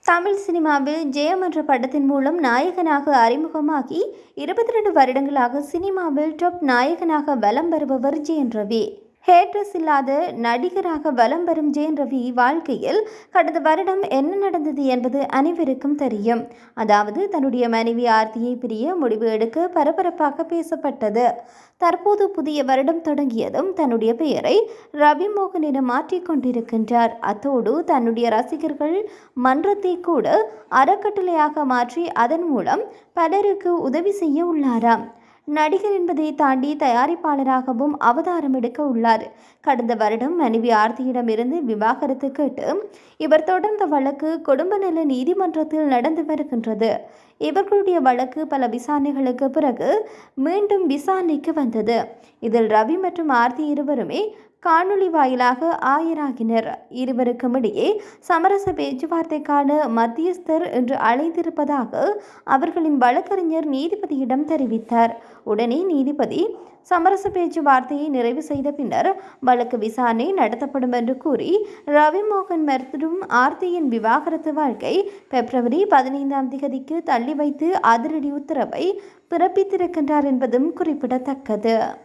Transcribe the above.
தமிழ் சினிமாவில் ஜெயம் என்ற படத்தின் மூலம் நாயகனாக அறிமுகமாகி 22 வருடங்களாக சினிமாவில் டாப் நாயகனாக வலம் வருபவர் ஜெயம் ரவி. ஹேட்ரஸ் இல்லாத நடிகராக வலம் வரும் ஜெயம் ரவி வாழ்க்கையில் கடந்த வருடம் என்ன நடந்தது என்பது அனைவருக்கும் தெரியும். அதாவது தன்னுடைய மனைவி ஆர்த்தியை பிரிய முடிவு எடுக்க பரபரப்பாக பேசப்பட்டது. தற்போது புதிய வருடம் தொடங்கியதும் தன்னுடைய பெயரை ரவி மோகன் என மாற்றிக்கொண்டிருக்கின்றார். அத்தோடு தன்னுடைய ரசிகர்கள் மன்றத்தை கூட அறக்கட்டளையாக மாற்றி அதன் மூலம் பலருக்கு உதவி செய்ய உள்ளாராம். நடிகர் என்பதை தாண்டி தயாரிப்பாளராகவும் அவதாரம் எடுக்க உள்ளார். கடந்த வருடம் மனைவி ஆர்த்தியிடமிருந்து விவாகரத்து கேட்டு இவர் தொடர்ந்த வழக்கு குடும்ப நல நீதிமன்றத்தில் நடந்து வருகின்றது. இவர்களுடைய வழக்கு பல விசாரணைகளுக்கு பிறகு மீண்டும் விசாரணைக்கு வந்தது. இதில் ரவி மற்றும் ஆர்த்தி இருவருமே காணொலி வாயிலாக ஆயராகினர். இருவருக்கும் இடையே சமரச பேச்சுவார்த்தைக்கான மத்தியஸ்தர் என்று அழைத்திருப்பதாக அவர்களின் வழக்கறிஞர் நீதிபதியிடம் தெரிவித்தார். உடனே நீதிபதி சமரச பேச்சுவார்த்தையை நிறைவு செய்த பின்னர் வழக்கு விசாரணை நடத்தப்படும் என்று கூறி ரவி மோகன் மற்றும் ஆர்த்தியின் விவாகரத்து வாழ்க்கை பிப்ரவரி 15ஆம் தேதிக்கு தள்ளி வைத்து அதிரடி உத்தரவை பிறப்பித்திருக்கின்றார் என்பதும் குறிப்பிடத்தக்கது.